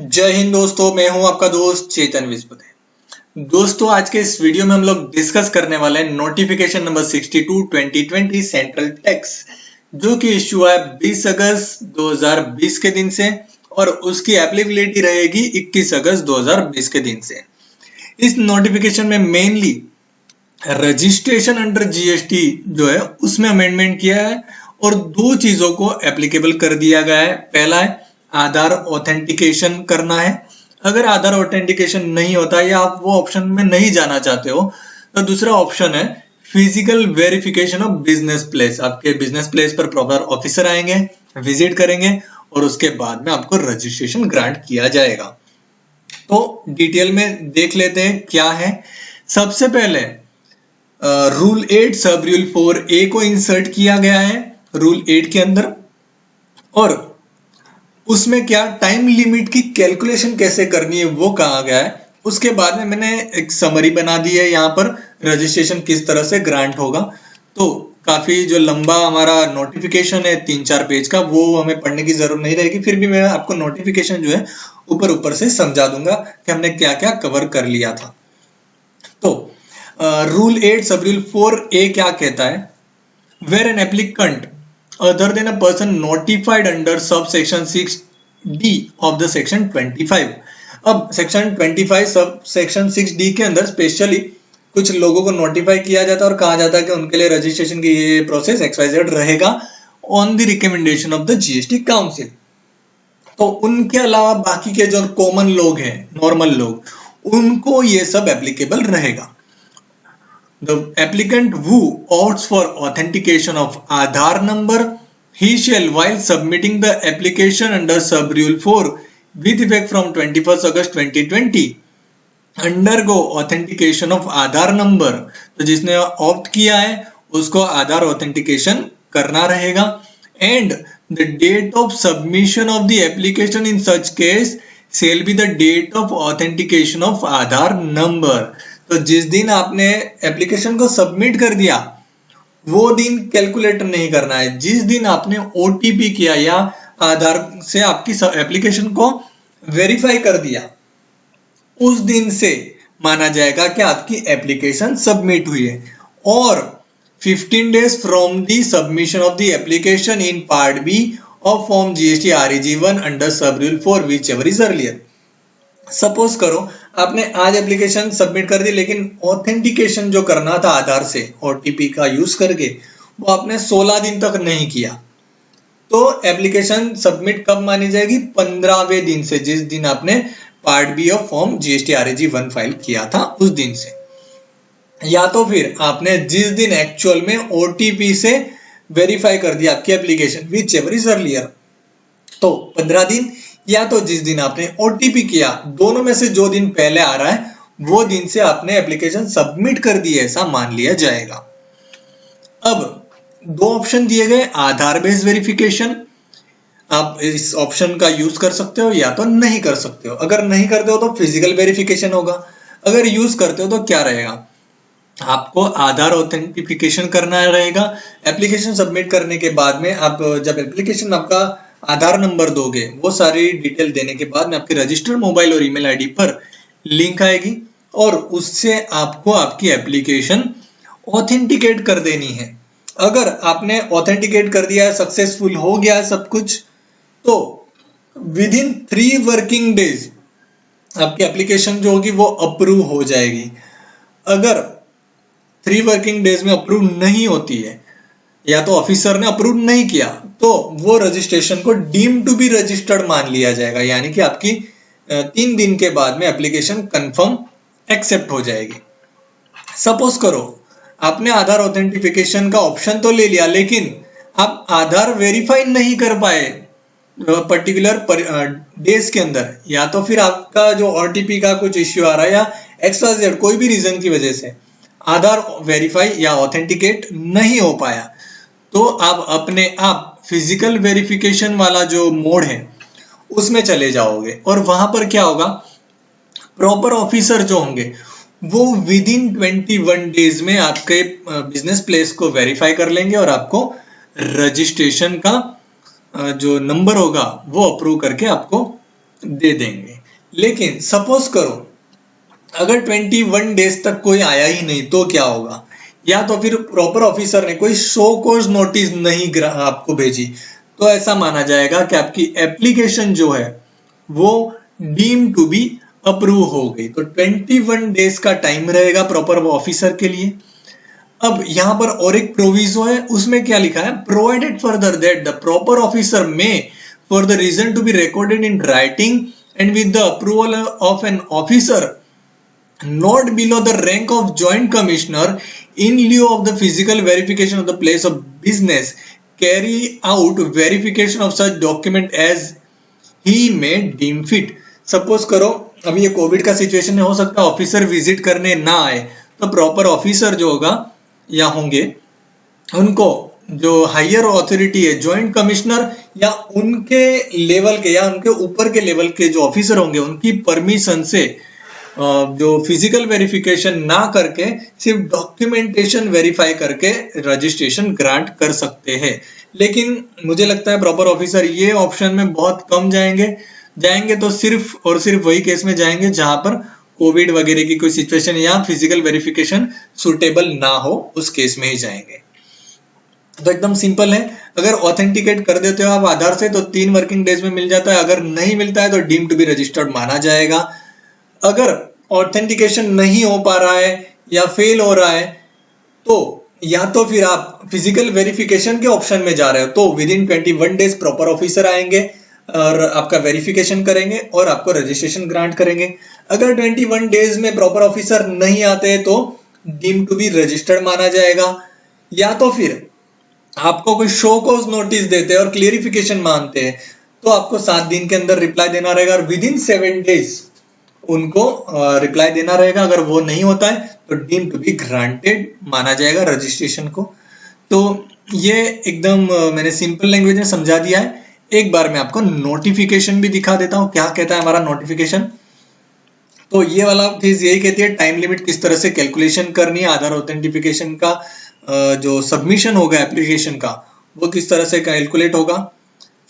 जय हिंद दोस्तों, मैं हूं आपका दोस्त चेतन विस्पति। दोस्तों, आज के इस वीडियो में हम लोग डिस्कस करने वाले हैं नोटिफिकेशन नंबर 62 2020 सेंट्रल टैक्स, जो कि इश्यू है 20 अगस्त 2020 के दिन से और उसकी एप्लीकेबिलिटी रहेगी 21 अगस्त 2020 के दिन से। इस नोटिफिकेशन में मेनली रजिस्ट्रेशन अंडर जीएसटी जो है उसमें अमेंडमेंट किया है और दो चीजों को एप्लीकेबल कर दिया गया है। पहला है आधार ऑथेंटिकेशन करना है। अगर आधार ऑथेंटिकेशन नहीं होता या आप वो ऑप्शन में नहीं जाना चाहते हो तो दूसरा ऑप्शन है physical verification of business place. आपके बिजनेस प्लेस पर प्रॉपर ऑफिसर आएंगे, विजिट करेंगे और उसके बाद में आपको रजिस्ट्रेशन ग्रांट किया जाएगा। तो डिटेल में देख लेते हैं क्या है। सबसे पहले रूल 8 सब रूल 4A को इंसर्ट किया गया है रूल 8 के अंदर, और उसमें क्या टाइम लिमिट की कैलकुलेशन कैसे करनी है वो कहा गया है। उसके बाद में मैंने एक समरी बना दी है यहाँ पर रजिस्ट्रेशन किस तरह से ग्रांट होगा। तो काफी जो लंबा हमारा नोटिफिकेशन है 3-4 पेज का, वो हमें पढ़ने की जरूरत नहीं रहेगी। फिर भी मैं आपको नोटिफिकेशन जो है ऊपर ऊपर से समझा दूंगा कि हमने क्या क्या कवर कर लिया था। तो रूल 8 सब रूल 4A क्या कहता है? Where an applicant other than a person notified under subsection 6D of the section 25। अब सेक्शन 25 सब सेक्शन 6D के अंदर स्पेशली कुछ लोगों को नोटिफाई किया जाता है और कहा जाता है कि उनके लिए रजिस्ट्रेशन की ये प्रोसेस XYZ रहेगा on the recommendation of the GST council. तो उनके अलावा बाकी के जो कॉमन लोग हैं, नॉर्मल लोग, उनको ये सब एप्लीकेबल रहेगा। The applicant who opts for authentication of Aadhaar number, he shall, while submitting the application under sub rule 4 with effect from 21st August 2020, undergo authentication of Aadhaar number। तो जिसने opt किया है उसको आधार ऑथेंटिकेशन करना रहेगा। And the date of submission of the application in such case shall be the date of authentication of Aadhaar number। तो जिस दिन आपने एप्लीकेशन को सबमिट कर दिया वो दिन कैलकुलेट नहीं करना है। जिस दिन आपने ओटीपी किया या आधार से आपकी एप्लीकेशन को वेरीफाई कर दिया उस दिन से माना जाएगा कि आपकी एप्लीकेशन सबमिट हुई है। और 15 days from the submission of the application in part B of form GST REG1 under sub rule 4 whichever is earlier. Suppose करो आपने आज एप्लीकेशन सबमिट कर दी, लेकिन ऑथेंटिकेशन जो करना था आधार से ओटीपी का यूज करके वो आपने 16 दिन तक नहीं किया, तो एप्लीकेशन सबमिट कब मानी जाएगी? 15वें दिन से, जिस दिन आपने part B of form GST REG1 file किया था उस दिन से। या तो फिर आपने जिस दिन एक्चुअल में ओटीपी से वेरीफाई कर दिया आपकी application which ever is earlier, तो 15 दिन, या तो जिस दिन आपने ओटीपी किया, दोनों में से जो दिन पहले आ रहा है वो दिन से आपने एप्लीकेशन सबमिट कर दी है, ऐसा मान लिया जाएगा। अब दो ऑप्शन दिए गए, आधार बेस्ड वेरिफिकेशन, आप इस ऑप्शन का यूज कर सकते हो या तो नहीं कर सकते हो। अगर नहीं करते हो तो फिजिकल वेरिफिकेशन होगा। अगर यूज करते हो तो क्या रहेगा? आपको आधार ऑथेंटिफिकेशन करना रहेगा। एप्लीकेशन सबमिट करने के बाद में आप जब एप्लीकेशन आपका आधार नंबर दोगे, वो सारी डिटेल देने के बाद में आपके रजिस्टर्ड मोबाइल और ईमेल आईडी पर लिंक आएगी और उससे आपको आपकी एप्लीकेशन ऑथेंटिकेट कर देनी है। अगर आपने ऑथेंटिकेट कर दिया है, सक्सेसफुल हो गया है सब कुछ, तो विद इन 3 वर्किंग डेज आपकी एप्लीकेशन जो होगी वो अप्रूव हो जाएगी। अगर 3 वर्किंग डेज में अप्रूव नहीं होती है या तो ऑफिसर ने अप्रूव नहीं किया, तो वो रजिस्ट्रेशन को डीम टू बी रजिस्टर्ड मान लिया जाएगा, यानी कि आपकी 3 दिन के बाद में एप्लीकेशन कंफर्म एक्सेप्ट हो जाएगी। सपोज करो आपने आधार ऑथेंटिफिकेशन का ऑप्शन तो ले लिया, लेकिन आप आधार वेरीफाई नहीं कर पाए पर्टिकुलर डेज के अंदर, या तो फिर आपका जो ओटीपी का कुछ इश्यू आ रहा है या XYZ कोई भी रीजन की वजह से आधार वेरीफाई या ऑथेंटिकेट नहीं हो पाया, तो आप अपने आप फिजिकल वेरिफिकेशन वाला जो मोड है उसमें चले जाओगे। और वहां पर क्या होगा, प्रॉपर ऑफिसर जो होंगे वो विद इन 21 डेज में आपके बिजनेस प्लेस को वेरीफाई कर लेंगे और आपको रजिस्ट्रेशन का जो नंबर होगा वो अप्रूव करके आपको दे देंगे। लेकिन सपोज करो अगर 21 डेज तक कोई आया ही नहीं तो क्या होगा, या तो फिर प्रॉपर ऑफिसर ने कोई शो कोज नोटिस नहीं आपको भेजी, तो ऐसा माना जाएगा कि आपकी एप्लीकेशन जो है वो डीम टू बी अप्रूव हो गई। तो 21 डेज का टाइम रहेगा प्रॉपर ऑफिसर के लिए। अब यहां पर और एक प्रोविजो है, उसमें क्या लिखा है, provided further that the proper officer may for the reason to be recorded in writing and with the approval of an officer not below the rank of joint commissioner in lieu of the physical verification of the place of business carry out verification of such document as he may deem fit। Suppose करो अभी ये Covid का situation है, हो सकता है officer visit करने ना आए, तो प्रॉपर ऑफिसर जो होगा या होंगे उनको जो हायर ऑथोरिटी है जॉइंट कमिश्नर या उनके लेवल के या उनके ऊपर के लेवल के जो ऑफिसर होंगे उनकी परमिशन से जो फिजिकल वेरिफिकेशन ना करके सिर्फ डॉक्यूमेंटेशन वेरीफाई करके रजिस्ट्रेशन ग्रांट कर सकते हैं। लेकिन मुझे लगता है प्रॉपर ऑफिसर ये ऑप्शन में बहुत कम जाएंगे तो सिर्फ और सिर्फ वही केस में जाएंगे जहां पर कोविड वगैरह की कोई सिचुएशन या फिजिकल वेरिफिकेशन सुटेबल ना हो, उस केस में ही जाएंगे। तो एकदम सिंपल है, अगर ऑथेंटिकेट कर देते हो आप आधार से तो 3 वर्किंग डेज में मिल जाता है, अगर नहीं मिलता है तो डीम टू बी रजिस्टर्ड माना जाएगा। अगर ऑथेंटिकेशन नहीं हो पा रहा है या फेल हो रहा है तो या तो फिर आप फिजिकल वेरिफिकेशन के ऑप्शन में जा रहे हो तो with in 21 days proper officer आएंगे और आपका वेरिफिकेशन करेंगे और आपको रजिस्ट्रेशन ग्रांट करेंगे। अगर 21 डेज में प्रॉपर ऑफिसर नहीं आते तो डीम टू बी रजिस्टर्ड माना जाएगा। या तो फिर आपको कोई शो कॉज नोटिस देते हैं और क्लियरिफिकेशन मांगते हैं तो आपको 7 दिन के अंदर रिप्लाई देना रहेगा और विद इन 7 डेज उनको रिप्लाई देना रहेगा। अगर वो नहीं होता है तो डीम टू बी ग्रांटेड माना जाएगा रजिस्ट्रेशन को। तो ये एकदम मैंने सिंपल लैंग्वेज में समझा दिया है। एक बार मैं आपको नोटिफिकेशन भी दिखा देता हूं, क्या कहता है हमारा नोटिफिकेशन। तो ये वाला चीज यही कहती है टाइम लिमिट किस तरह से कैलकुलेशन करनी है, आधार ऑथेंटिफिकेशन का जो सबमिशन होगा एप्लीकेशन का वो किस तरह से कैलकुलेट होगा।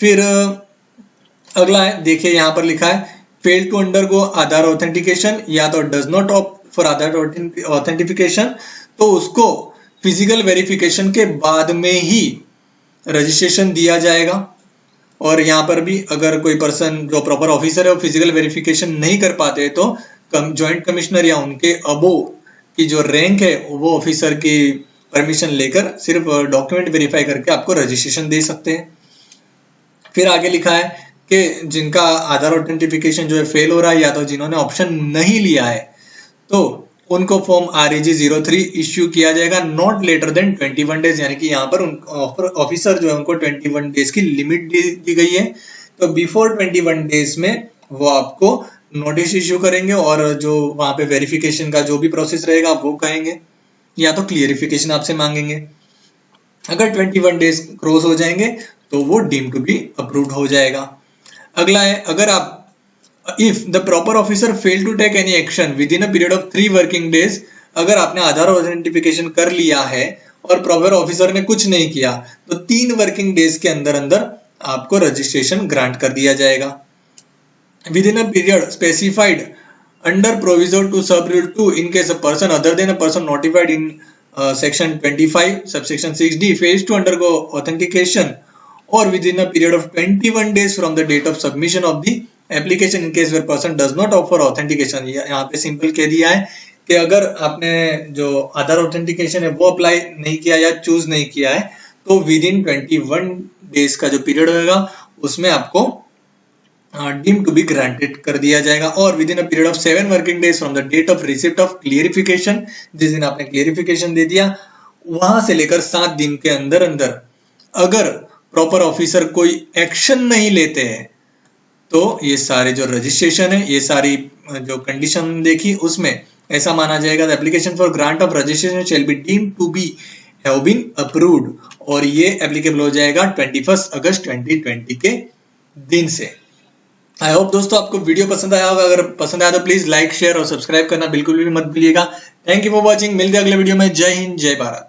फिर अगला है, देखिए यहाँ पर लिखा है fail to undergo Aadhaar authentication या तो does not opt for Aadhaar authentication, तो उसको फिजिकल वेरिफिकेशन के बाद में ही रजिस्ट्रेशन दिया जाएगा। और यहाँ पर भी अगर कोई पर्सन जो प्रॉपर ऑफिसर है वो फिजिकल वेरिफिकेशन नहीं कर पाते तो जॉइंट कमिश्नर या उनके अबो की जो रैंक है वो ऑफिसर की परमिशन लेकर सिर्फ डॉक्यूमेंट वेरीफाई करके आपको रजिस्ट्रेशन दे सकते हैं। फिर आगे लिखा है कि जिनका आधार ऑथेंटिफिकेशन जो है फेल हो रहा है या तो जिन्होंने ऑप्शन नहीं लिया है तो उनको फॉर्म REG 03 इश्यू किया जाएगा नॉट लेटर देन 21 डेज, यानी कि यहाँ पर ऑफिसर जो है उनको 21 डेज की लिमिट दी गई है। तो बिफोर 21 डेज में वो आपको नोटिस इश्यू करेंगे और जो वहां पे वेरिफिकेशन का जो भी प्रोसेस रहेगा वो कहेंगे या तो क्लियरिफिकेशन आपसे मांगेंगे। अगर 21 डेज क्रॉस हो जाएंगे तो वो डीम टू बी अप्रूव्ड हो जाएगा। अगला है, अगर आप if the proper officer fail to take any action within a period of 3 working days, अगर आपने आधार ऑथेंटिफिकेशन कर लिया है और प्रॉपर ऑफिसर ने कुछ नहीं किया तो 3 वर्किंग डेज के अंदर अंदर आपको रजिस्ट्रेशन ग्रांट कर दिया जाएगा। Within a period specified under proviso to sub rule 2 in case a person other than a person notified in section 25 subsection 6D fails to undergo authentication or within a period of 21 days from the date of submission of the application in case where person does not offer authentication। यहाँ पे simple कह दिया है कि अगर आपने जो आधार authentication है वो अप्लाई नहीं किया या चूज नहीं किया है तो विद इन 21 डेज का जो पीरियड होगा उसमें आपको डीम टू बी ग्रांटेड कर दिया जाएगा। और within a period of 7 working days from the date of receipt of clarification, जिस दिन आपने क्लियरिफिकेशन दे दिया वहां से लेकर 7 दिन के अंदर अंदर अगर प्रॉपर ऑफिसर कोई एक्शन नहीं लेते हैं तो ये सारे जो रजिस्ट्रेशन है, ये सारी जो कंडीशन देखी उसमें ऐसा माना जाएगा the application for grant of registration shall be deemed to be have been approved, और ये एप्लीकेबल हो जाएगा 21 अगस्त 2020 के दिन से। आई होप दोस्तों आपको वीडियो पसंद आया होगा, अगर पसंद आया तो प्लीज लाइक शेयर और सब्सक्राइब करना बिल्कुल भी मत भूलिएगा। थैंक यू फॉर वॉचिंग, मिलते हैं अगले वीडियो में। जय हिंद, जय भारत।